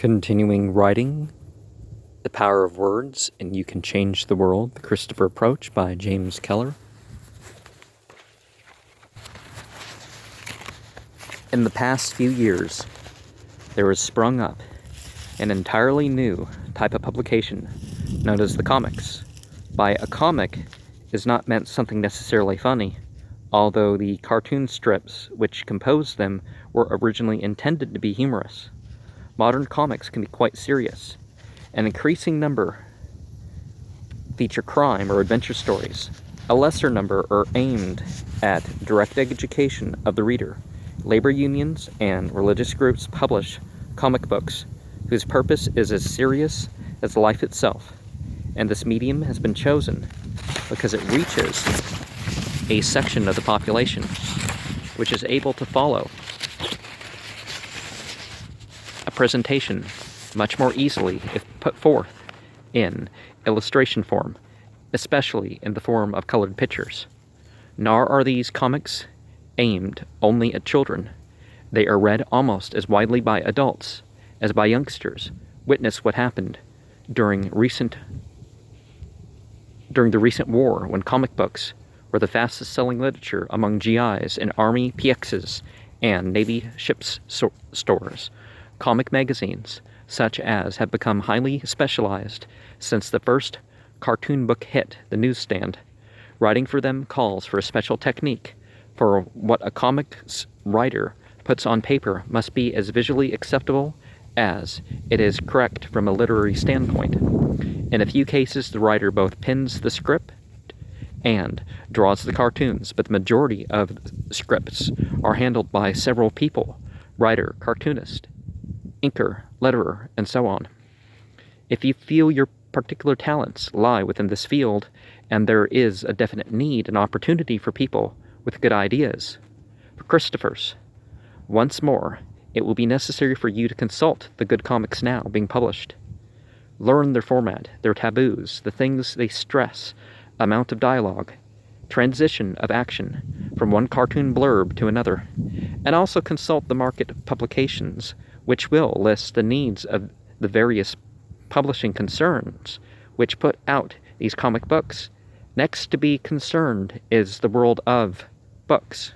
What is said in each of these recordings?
Continuing writing, The Power of Words, and You Can Change the World, The Christopher Approach by James Keller. In the past few years, there has sprung up an entirely new type of publication known as the comics. By a comic is not meant something necessarily funny, although the cartoon strips which compose them were originally intended to be humorous. Modern comics can be quite serious. An increasing number feature crime or adventure stories. A lesser number are aimed at direct education of the reader. Labor unions and religious groups publish comic books whose purpose is as serious as life itself. And this medium has been chosen because it reaches a section of the population which is able to follow a presentation much more easily if put forth in illustration form, especially in the form of colored pictures. Nor are these comics aimed only at children. They are read almost as widely by adults as by youngsters. Witness what happened during the recent war, when comic books were the fastest selling literature among GIs and Army PXs and Navy ships stores. Comic magazines, such as have become highly specialized since the first cartoon book hit the newsstand. Writing for them calls for a special technique, for what a comics writer puts on paper must be as visually acceptable as it is correct from a literary standpoint. In a few cases, the writer both pens the script and draws the cartoons, but the majority of scripts are handled by several people: writer, cartoonist, inker, letterer, and so on. If you feel your particular talents lie within this field, and there is a definite need and opportunity for people with good ideas, for Christophers, once more, it will be necessary for you to consult the good comics now being published. Learn their format, their taboos, the things they stress, amount of dialogue, transition of action from one cartoon blurb to another, and also consult the market publications which will list the needs of the various publishing concerns which put out these comic books. Next to be concerned is the world of books.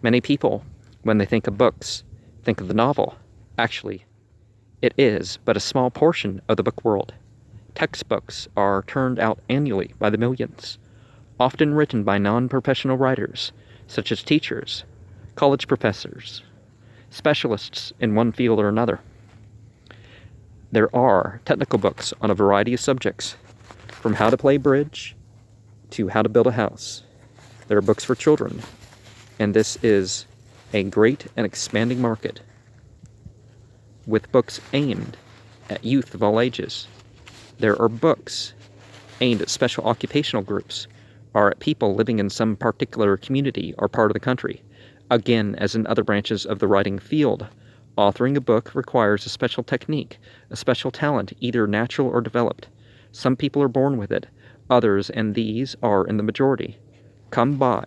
Many people, when they think of books, think of the novel. Actually, it is but a small portion of the book world. Textbooks are turned out annually by the millions, often written by non-professional writers, such as teachers, college professors, specialists in one field or another. There are technical books on a variety of subjects, from how to play bridge to how to build a house. There are books for children, and this is a great and expanding market, with books aimed at youth of all ages. There are books aimed at special occupational groups, or at people living in some particular community or part of the country. Again, as in other branches of the writing field, authoring a book requires a special technique, a special talent, either natural or developed. Some people are born with it, others, and these are in the majority, come by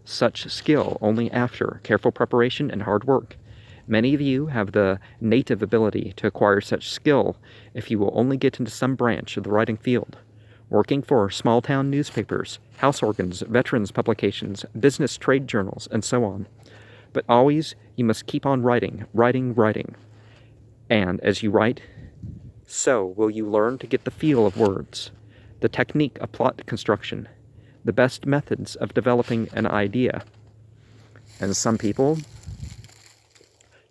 such skill only after careful preparation and hard work. Many of you have the native ability to acquire such skill if you will only get into some branch of the writing field, working for small-town newspapers, house organs, veterans publications, business trade journals, and so on. But always you must keep on writing, writing, writing. And as you write, so will you learn to get the feel of words, the technique of plot construction, the best methods of developing an idea. And some people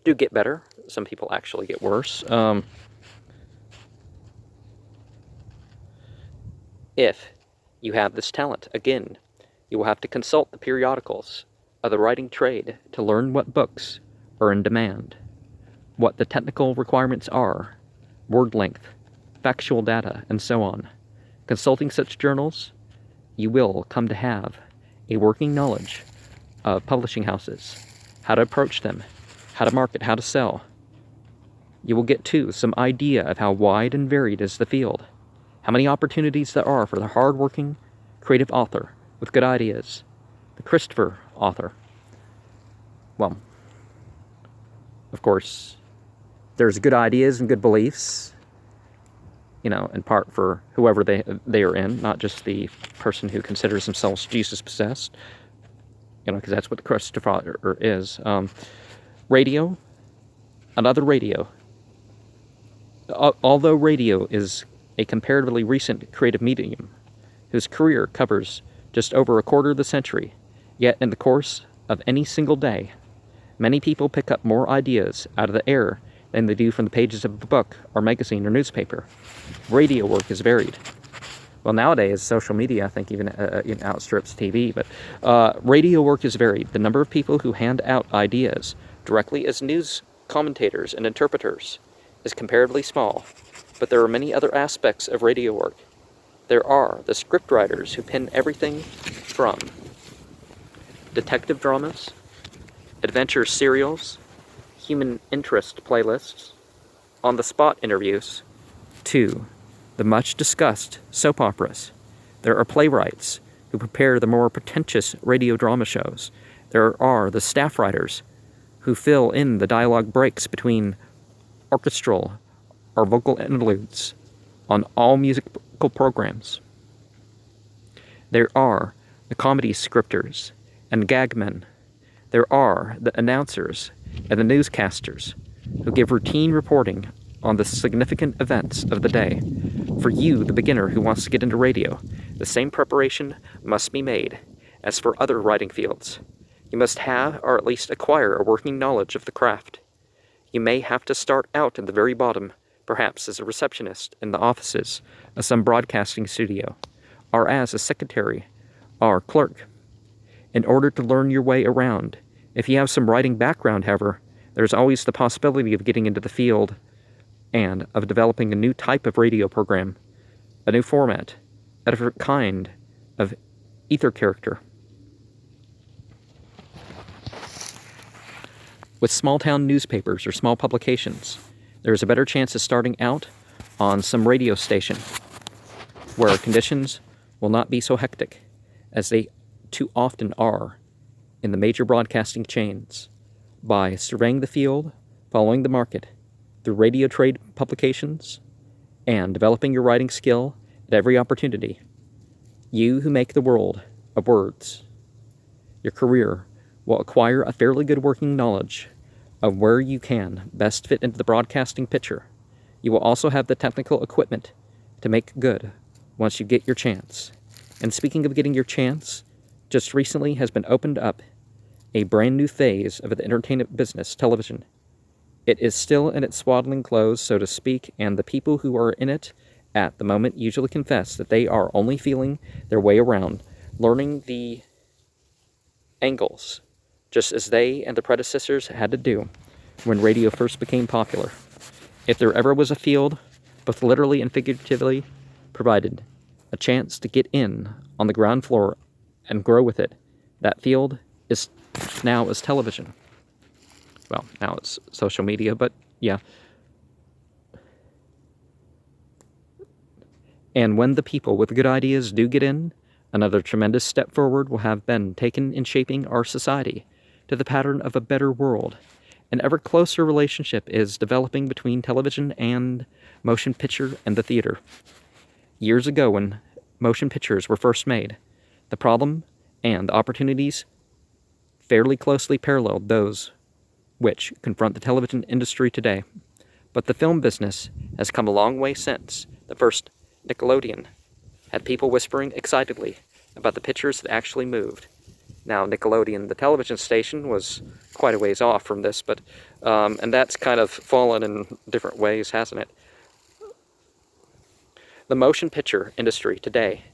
do get better. Some people actually get worse. If you have this talent, again, you will have to consult the periodicals of the writing trade to learn what books are in demand, what the technical requirements are, word length, factual data, and so on. Consulting such journals, you will come to have a working knowledge of publishing houses, how to approach them, how to market, how to sell. You will get, too, some idea of how wide and varied is the field, how many opportunities there are for the hard-working, creative author with good ideas, the Christopher author. Well, of course, there's good ideas and good beliefs, in part for whoever they are in, not just the person who considers themselves Jesus possessed, because that's what the Christopher is. Radio, another radio. Although radio is a comparatively recent creative medium, whose career covers just over a quarter of the century, yet in the course of any single day, many people pick up more ideas out of the air than they do from the pages of a book or magazine or newspaper. Radio work is varied. Well, nowadays, social media, I think, even outstrips TV, but radio work is varied. The number of people who hand out ideas directly as news commentators and interpreters is comparatively small, but there are many other aspects of radio work. There are the scriptwriters who pen everything from detective dramas, adventure serials, human interest playlists, on-the-spot interviews, to the much-discussed soap operas. There are playwrights who prepare the more pretentious radio drama shows. There are the staff writers who fill in the dialogue breaks between orchestral or vocal interludes on all musical programs. There are the comedy scripters and gag men. There are the announcers and the newscasters who give routine reporting on the significant events of the day. For you, the beginner who wants to get into radio, the same preparation must be made as for other writing fields. You must have, or at least acquire, a working knowledge of the craft. You may have to start out at the very bottom, perhaps as a receptionist in the offices of some broadcasting studio, or as a secretary or clerk, in order to learn your way around. If you have some writing background, however, there's always the possibility of getting into the field and of developing a new type of radio program, a new format, a different kind of ether character. With small-town newspapers or small publications, there is a better chance of starting out on some radio station where conditions will not be so hectic as they too often are in the major broadcasting chains. By surveying the field, following the market, through radio trade publications, and developing your writing skill at every opportunity, you who make the world of words, your career will acquire a fairly good working knowledge of where you can best fit into the broadcasting picture. You will also have the technical equipment to make good once you get your chance. And speaking of getting your chance, just recently has been opened up a brand new phase of the entertainment business, television. It is still in its swaddling clothes, so to speak, and the people who are in it at the moment usually confess that they are only feeling their way around, learning the angles, just as they and the predecessors had to do when radio first became popular. If there ever was a field, both literally and figuratively, provided a chance to get in on the ground floor and grow with it, that field is television. Well, now it's social media, but yeah. And when the people with good ideas do get in, another tremendous step forward will have been taken in shaping our society to the pattern of a better world. An ever closer relationship is developing between television and motion picture and the theater. Years ago, when motion pictures were first made, the problem and the opportunities fairly closely paralleled those which confront the television industry today. But the film business has come a long way since the first Nickelodeon had people whispering excitedly about the pictures that actually moved. Now, Nickelodeon, the television station, was quite a ways off from this, but and that's kind of fallen in different ways, hasn't it? The motion picture industry today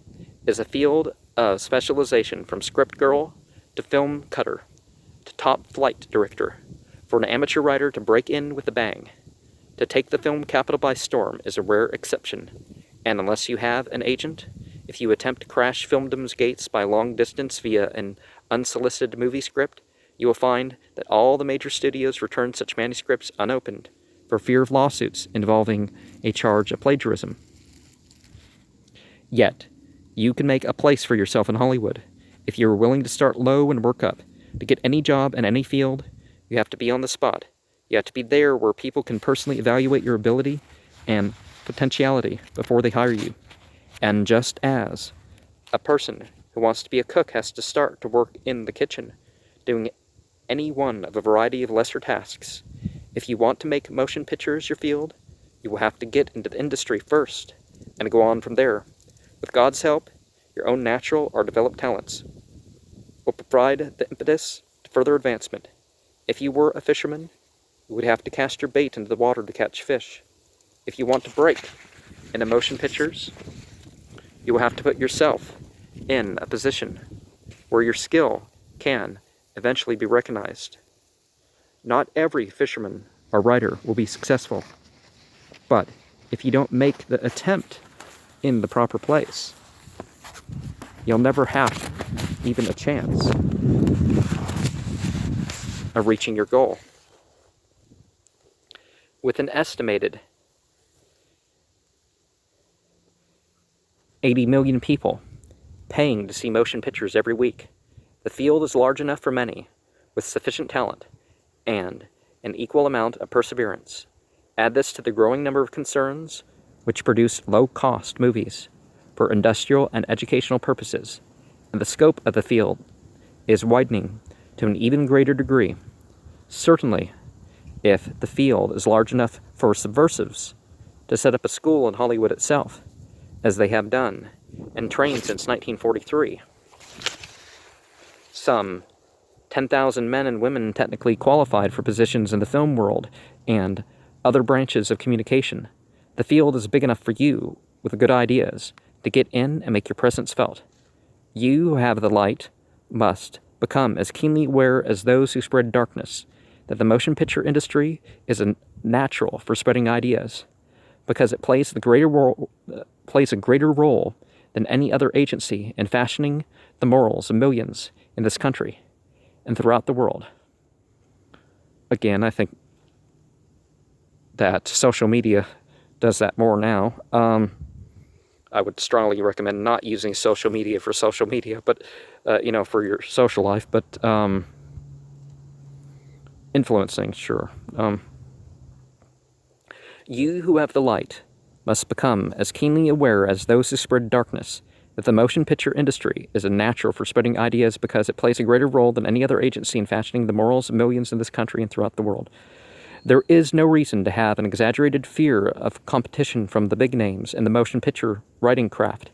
is a field of specialization from script girl to film cutter to top flight director. For an amateur writer to break in with a bang, to take the film capital by storm, is a rare exception, and unless you have an agent, if you attempt to crash filmdom's gates by long distance via an unsolicited movie script, you will find that all the major studios return such manuscripts unopened for fear of lawsuits involving a charge of plagiarism. Yet, you can make a place for yourself in Hollywood if you are willing to start low and work up. To get any job in any field, you have to be on the spot. You have to be there where people can personally evaluate your ability and potentiality before they hire you. And just as a person who wants to be a cook has to start to work in the kitchen, doing any one of a variety of lesser tasks, if you want to make motion pictures your field, you will have to get into the industry first and go on from there. With God's help, your own natural or developed talents will provide the impetus to further advancement. If you were a fisherman, you would have to cast your bait into the water to catch fish. If you want to break into motion pictures, you will have to put yourself in a position where your skill can eventually be recognized. Not every fisherman or writer will be successful, but if you don't make the attempt in the proper place, you'll never have even a chance of reaching your goal. With an estimated 80 million people paying to see motion pictures every week, the field is large enough for many with sufficient talent and an equal amount of perseverance. Add this to the growing number of concerns which produce low-cost movies for industrial and educational purposes, and the scope of the field is widening to an even greater degree. Certainly, if the field is large enough for subversives to set up a school in Hollywood itself, as they have done and trained since 1943, some 10,000 men and women technically qualified for positions in the film world and other branches of communication, the field is big enough for you with good ideas to get in and make your presence felt. You who have the light must become as keenly aware as those who spread darkness that the motion picture industry is a natural for spreading ideas, because it plays a greater role than any other agency in fashioning the morals of millions in this country and throughout the world. Again, I think that social media does that more now. I would strongly recommend not using social media for social media, but, for your social life, but influencing, sure. You who have the light must become as keenly aware as those who spread darkness that the motion picture industry is a natural for spreading ideas because it plays a greater role than any other agency in fashioning the morals of millions in this country and throughout the world. There is no reason to have an exaggerated fear of competition from the big names in the motion picture writing craft.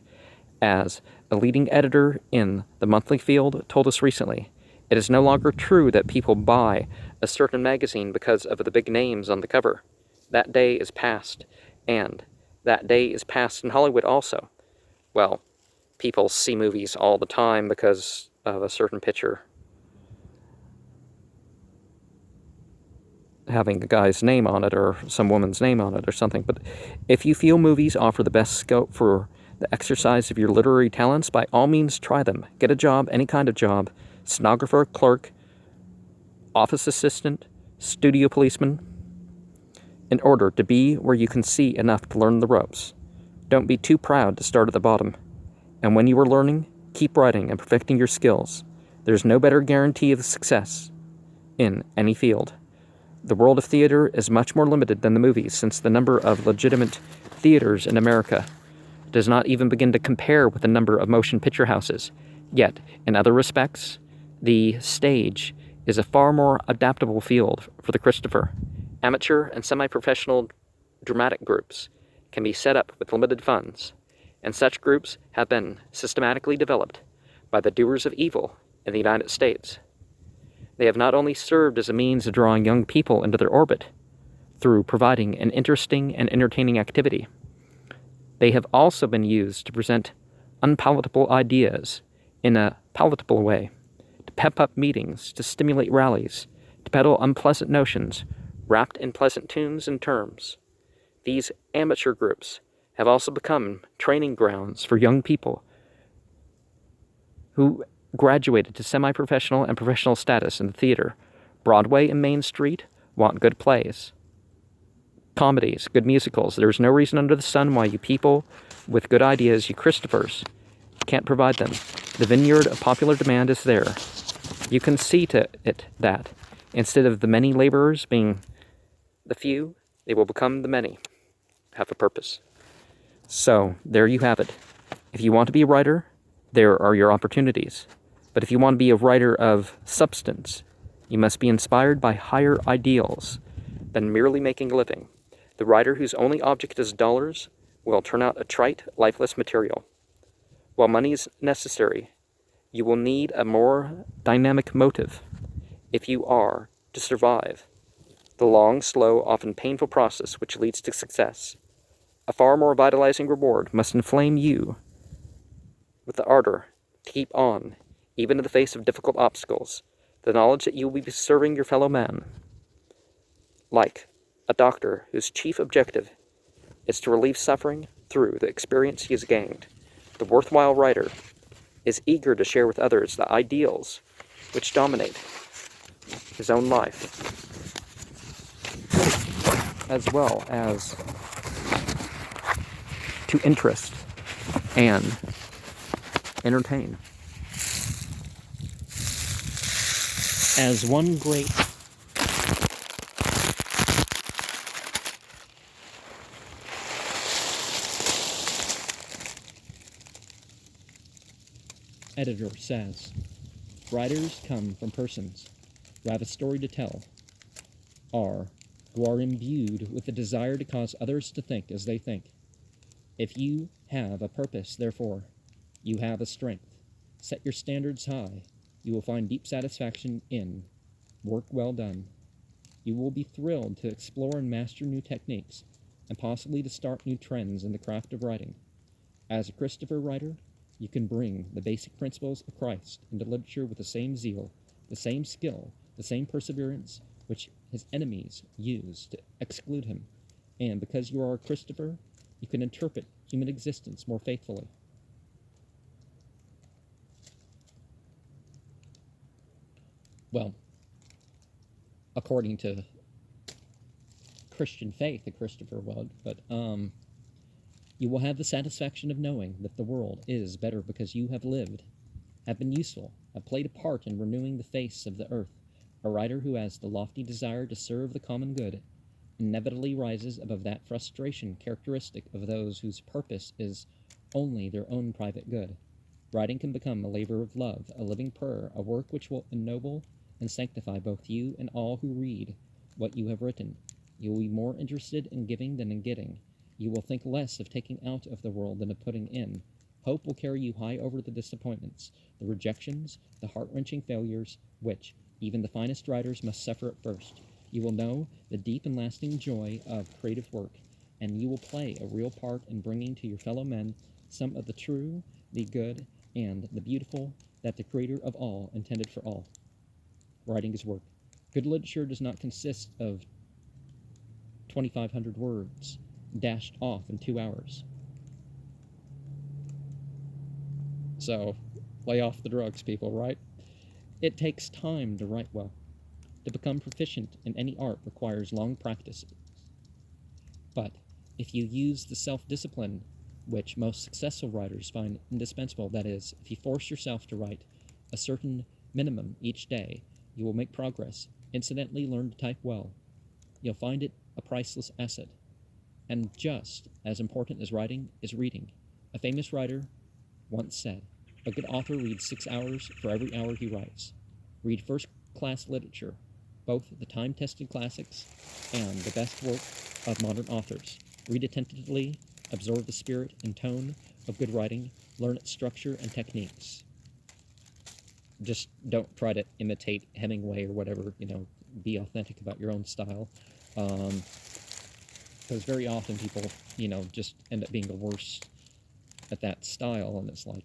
As a leading editor in the monthly field told us recently, it is no longer true that people buy a certain magazine because of the big names on the cover. That day is past, and that day is past in Hollywood also. Well, people see movies all the time because of a certain picture having a guy's name on it or some woman's name on it or something. But if you feel movies offer the best scope for the exercise of your literary talents, by all means try them. Get a job, any kind of job, stenographer, clerk, office assistant, studio policeman, in order to be where you can see enough to learn the ropes. Don't be too proud to start at the bottom. And when you are learning, keep writing and perfecting your skills. There's no better guarantee of success in any field. The world of theater is much more limited than the movies, since the number of legitimate theaters in America does not even begin to compare with the number of motion picture houses. Yet, in other respects, the stage is a far more adaptable field for the Christopher. Amateur and semi-professional dramatic groups can be set up with limited funds, and such groups have been systematically developed by the doers of evil in the United States. They have not only served as a means of drawing young people into their orbit through providing an interesting and entertaining activity, they have also been used to present unpalatable ideas in a palatable way, to pep up meetings, to stimulate rallies, to peddle unpleasant notions wrapped in pleasant tunes and terms. These amateur groups have also become training grounds for young people who graduated to semi-professional and professional status in the theater. Broadway and Main Street want good plays, comedies, good musicals. There's no reason under the sun why you people with good ideas, you Christophers, can't provide them. The vineyard of popular demand is there. You can see to it that, instead of the many laborers being the few, they will become the many, have a purpose. So, there you have it. If you want to be a writer, there are your opportunities. But if you want to be a writer of substance, you must be inspired by higher ideals than merely making a living. The writer whose only object is dollars will turn out a trite, lifeless material. While money is necessary, you will need a more dynamic motive if you are to survive the long, slow, often painful process which leads to success. A far more vitalizing reward must inflame you with the ardor to keep on, even in the face of difficult obstacles, the knowledge that you will be serving your fellow man. Like a doctor whose chief objective is to relieve suffering through the experience he has gained, the worthwhile writer is eager to share with others the ideals which dominate his own life, as well as to interest and entertain. As one great editor says, writers come from persons who have a story to tell, who are imbued with the desire to cause others to think as they think. If you have a purpose, therefore, you have a strength. Set your standards high. You will find deep satisfaction in work well done. You will be thrilled to explore and master new techniques, and possibly to start new trends in the craft of writing. As a Christopher writer, you can bring the basic principles of Christ into literature with the same zeal, the same skill, the same perseverance which his enemies used to exclude him. And because you are a Christopher, you can interpret human existence more faithfully. Well, according to Christian faith, a Christopher would, but you will have the satisfaction of knowing that the world is better because you have lived, have been useful, have played a part in renewing the face of the earth. A writer who has the lofty desire to serve the common good inevitably rises above that frustration characteristic of those whose purpose is only their own private good. Writing can become a labor of love, a living prayer, a work which will ennoble and sanctify both you and all who read what you have written. You will be more interested in giving than in getting. You will think less of taking out of the world than of putting in. Hope will carry you high over the disappointments, the rejections, the heart-wrenching failures, which even the finest writers must suffer at first. You will know the deep and lasting joy of creative work, and you will play a real part in bringing to your fellow men some of the true, the good, and the beautiful that the Creator of all intended for all. Writing is work. Good literature does not consist of 2,500 words dashed off in 2 hours. So, lay off the drugs, people, right? It takes time to write well. To become proficient in any art requires long practices. But if you use the self-discipline which most successful writers find indispensable, that is, if you force yourself to write a certain minimum each day, you will make progress. Incidentally, learn to type well. You'll find it a priceless asset. And just as important as writing is reading. A famous writer once said, a good author reads 6 hours for every hour he writes. Read first-class literature, both the time-tested classics and the best work of modern authors. Read attentively, absorb the spirit and tone of good writing, learn its structure and techniques. Just don't try to imitate Hemingway or whatever, be authentic about your own style. Because very often people, just end up being the worst at that style, and it's like,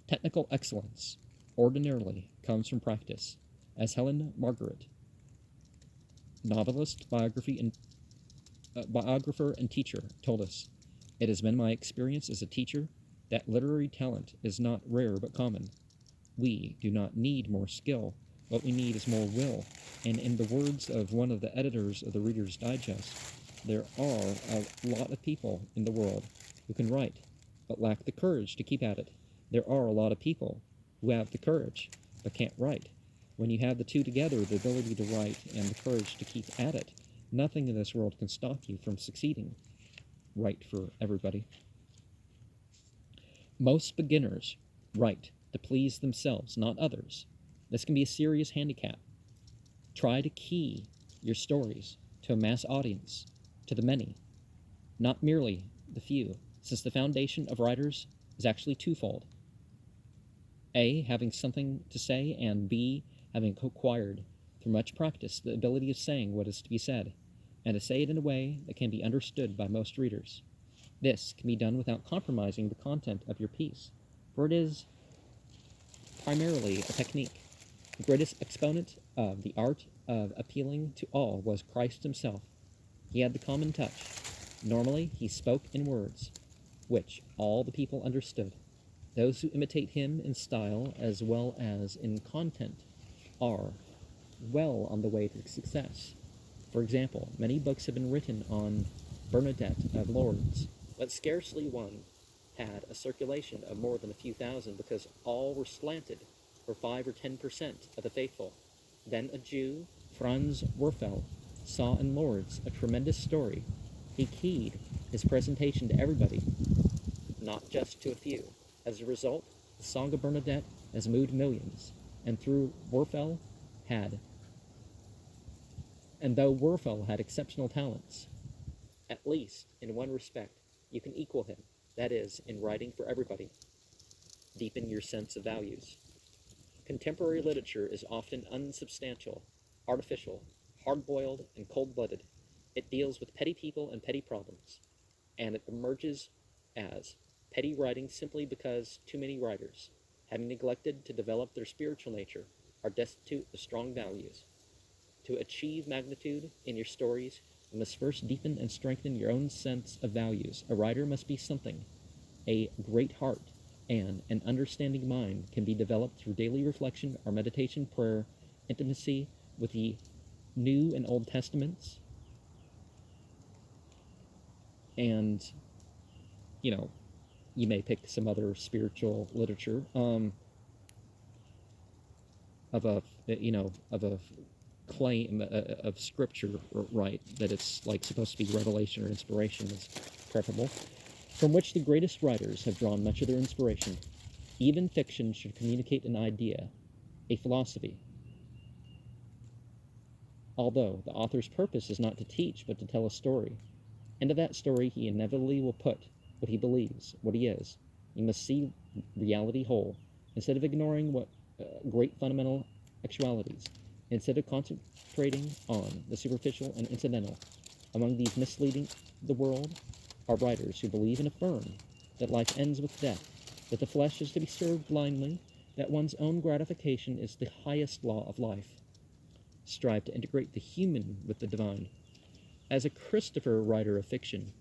technical excellence ordinarily comes from practice. As Helen Margaret, novelist, biographer, and teacher, told us, it has been my experience as a teacher that literary talent is not rare but common. We do not need more skill. What we need is more will. And in the words of one of the editors of the Reader's Digest, there are a lot of people in the world who can write, but lack the courage to keep at it. There are a lot of people who have the courage, but can't write. When you have the two together, the ability to write and the courage to keep at it, nothing in this world can stop you from succeeding. Write for everybody. Most beginners write to please themselves, not others. This can be a serious handicap. Try to key your stories to a mass audience, to the many, not merely the few, since the foundation of writers is actually twofold. A, having something to say, and B, having acquired, through much practice, the ability of saying what is to be said, and to say it in a way that can be understood by most readers. This can be done without compromising the content of your piece, for it is primarily a technique. The greatest exponent of the art of appealing to all was Christ himself. He had the common touch. Normally, he spoke in words, which all the people understood. Those who imitate him in style as well as in content are well on the way to success. For example, many books have been written on Bernadette of Lourdes, but scarcely one had a circulation of more than a few thousand because all were slanted for 5 or 10% of the faithful. Then a Jew, Franz Werfel, saw in Lourdes a tremendous story. He keyed his presentation to everybody, not just to a few. As a result, the Song of Bernadette has moved millions, and though Werfel had exceptional talents, at least in one respect, you can equal him, that is, in writing for everybody. Deepen your sense of values. Contemporary literature is often unsubstantial, artificial, hard-boiled, and cold-blooded. It deals with petty people and petty problems, and it emerges as petty writing simply because too many writers, having neglected to develop their spiritual nature, are destitute of strong values. To achieve magnitude in your stories, you must first deepen and strengthen your own sense of values. A writer must be something. A great heart and an understanding mind can be developed through daily reflection or meditation, prayer, intimacy with the New and Old Testaments, and, you may pick some other spiritual literature of a claim of scripture, right, that it's like supposed to be revelation or inspiration is preferable, from which the greatest writers have drawn much of their inspiration. Even fiction should communicate an idea, a philosophy, although the author's purpose is not to teach but to tell a story. Into that story he inevitably will put what he believes, what he is. He must see reality whole, instead of ignoring what great fundamental actualities, instead of concentrating on the superficial and incidental. Among these misleading the world are writers who believe and affirm that life ends with death, that the flesh is to be served blindly, that one's own gratification is the highest law of life. Strive to integrate the human with the divine. As a Christopher writer of fiction,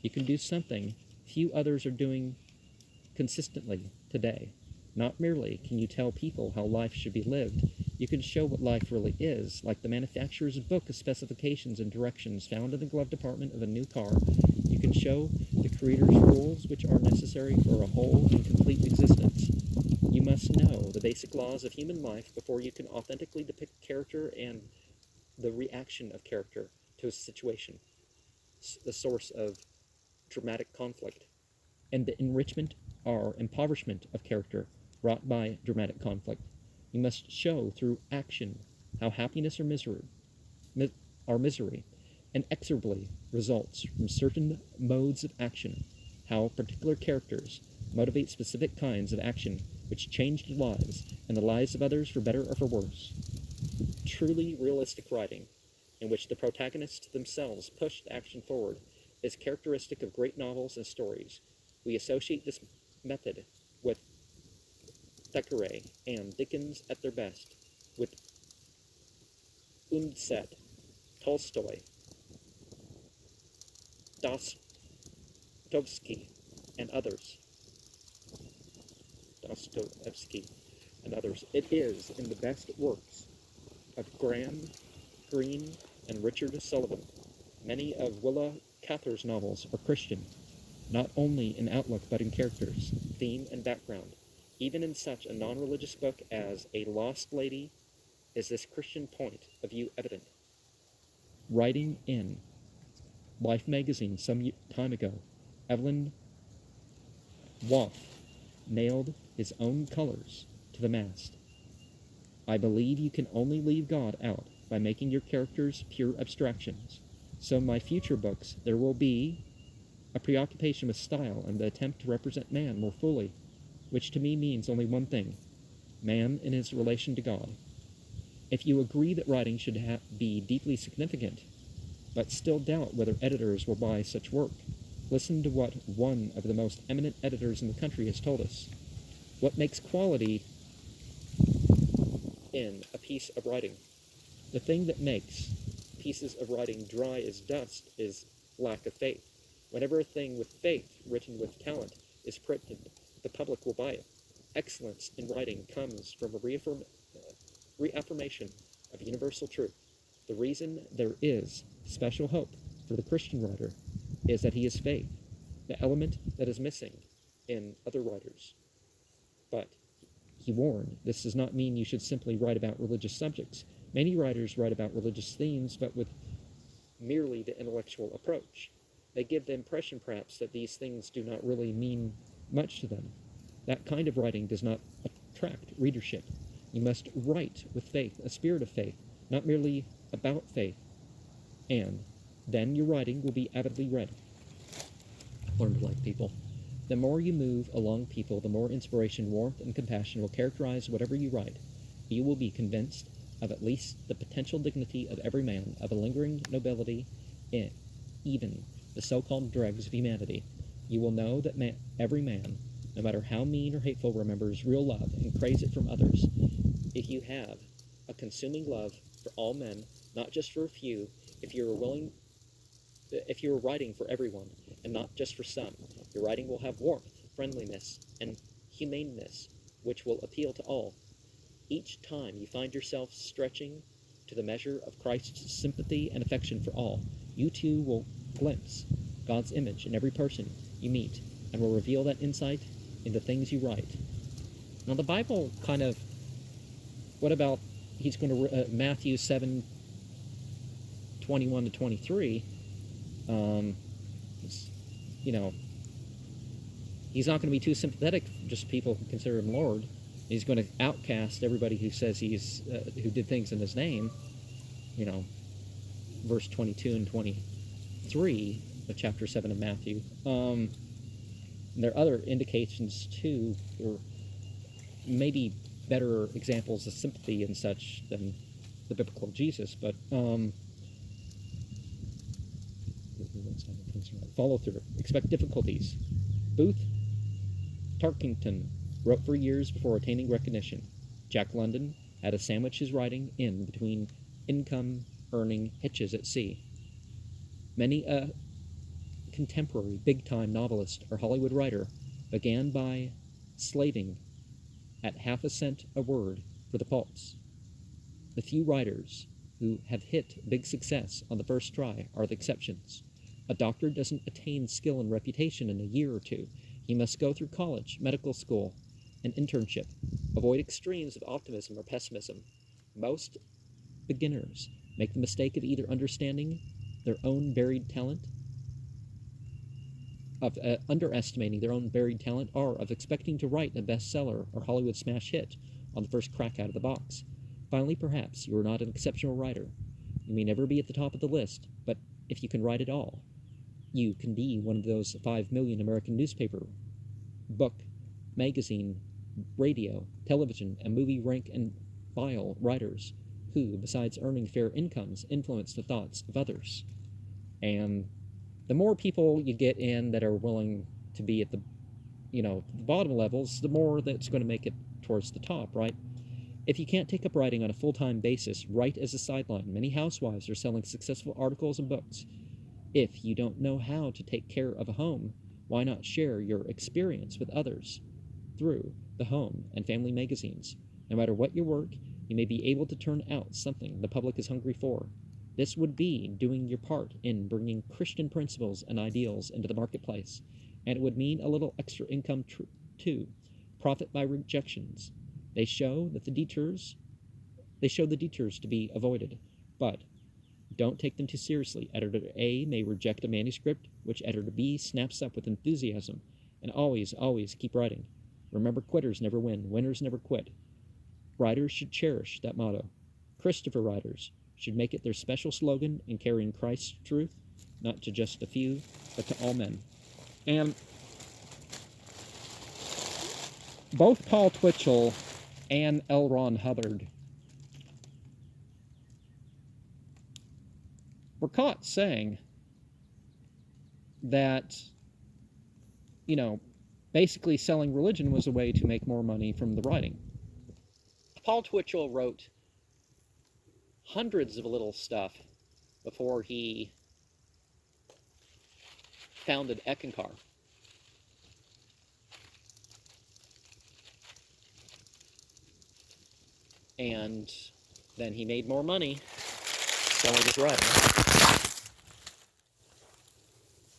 you can do something few others are doing consistently today. Not merely can you tell people how life should be lived, you can show what life really is, like the manufacturer's book of specifications and directions found in the glove compartment of a new car. You can show the creator's rules which are necessary for a whole and complete existence. You must know the basic laws of human life before you can authentically depict character and the reaction of character to a situation, the source of dramatic conflict, and the enrichment or impoverishment of character wrought by dramatic conflict. You must show through action how happiness or misery inexorably results from certain modes of action, how particular characters motivate specific kinds of action which change lives and the lives of others for better or for worse. Truly realistic writing, in which the protagonists themselves push the action forward, is characteristic of great novels and stories. We associate this method with Thackeray and Dickens at their best, with Undset, Tolstoy, Dostoevsky, and others. It is in the best works of Graham Greene and Richard Sullivan. Many of Willa Cather's novels are Christian, not only in outlook but in characters, theme, and background. Even in such a non-religious book as A Lost Lady is this Christian point of view evident. Writing in Life magazine some time ago, Evelyn Waugh nailed his own colors to the mast. I believe you can only leave God out by making your characters pure abstractions. So in my future books, there will be a preoccupation with style and the attempt to represent man more fully, which to me means only one thing: man in his relation to God. If you agree that writing should be deeply significant, but still doubt whether editors will buy such work, listen to what one of the most eminent editors in the country has told us. What makes quality in a piece of writing? The thing that makes pieces of writing dry as dust is lack of faith. Whenever a thing with faith, written with talent, is printed, the public will buy it. Excellence in writing comes from a reaffirmation of universal truth. The reason there is special hope for the Christian writer is that he is faith, the element that is missing in other writers. But he warned, this does not mean you should simply write about religious subjects. Many writers write about religious themes, but with merely the intellectual approach. They give the impression, perhaps, that these things do not really mean much to them. That kind of writing does not attract readership. You must write with faith, a spirit of faith, not merely about faith. And then your writing will be avidly read. Learn to like people. The more you move along people, the more inspiration, warmth, and compassion will characterize whatever you write. You will be convinced of at least the potential dignity of every man, of a lingering nobility in even the so-called dregs of humanity. You will know that every man, no matter how mean or hateful, remembers real love and craves it from others. If you have a consuming love for all men, not just for a few, if you are writing for everyone and not just for some, your writing will have warmth, friendliness, and humaneness, which will appeal to all. Each time you find yourself stretching to the measure of Christ's sympathy and affection for all, you too will glimpse God's image in every person you meet and will reveal that insight in the things you write. Now the Bible kind of, what about, he's going to, Matthew 7:21 to 23, you know, he's not going to be too sympathetic, just people who consider him Lord. He's going to outcast everybody who says he's, who did things in his name, you know, verse 22 and 23 of chapter 7 of Matthew. And there are other indications, too, or maybe better examples of sympathy and such than the biblical Jesus, but follow through. Expect difficulties. Booth Tarkington wrote for years before attaining recognition. Jack London had to sandwich his writing in between income-earning hitches at sea. Many a contemporary big-time novelist or Hollywood writer began by slaving at half a cent a word for the pulps. The few writers who have hit big success on the first try are the exceptions. A doctor doesn't attain skill and reputation in a year or two. He must go through college, medical school, an internship. Avoid extremes of optimism or pessimism. Most beginners make the mistake of either understanding their own buried talent, of underestimating their own buried talent, or of expecting to write a bestseller or Hollywood smash hit on the first crack out of the box. Finally, perhaps you are not an exceptional writer. You may never be at the top of the list, but if you can write at all, you can be one of those 5 million American newspaper, book, magazine, radio, television, and movie rank and file writers who, besides earning fair incomes, influence the thoughts of others. And the more people you get in that are willing to be at the, the bottom levels, the more that's going to make it towards the top, right? If you can't take up writing on a full-time basis, write as a sideline. Many housewives are selling successful articles and books. If you don't know how to take care of a home, why not share your experience with others through the home and family magazines? No matter what your work, you may be able to turn out something the public is hungry for. This would be doing your part in bringing Christian principles and ideals into the marketplace, and it would mean a little extra income too. Profit by rejections. They show that the detours They show the detours to be avoided, but don't take them too seriously. Editor A may reject a manuscript, which editor B snaps up with enthusiasm. And always, always keep writing. Remember, quitters never win. Winners never quit. Writers should cherish that motto. Christopher writers should make it their special slogan in carrying Christ's truth, not to just a few, but to all men. And both Paul Twitchell and L. Ron Hubbard were caught saying that, basically selling religion was a way to make more money from the writing. Paul Twitchell wrote hundreds of little stuff before he founded Eckankar. And then he made more money selling his writing.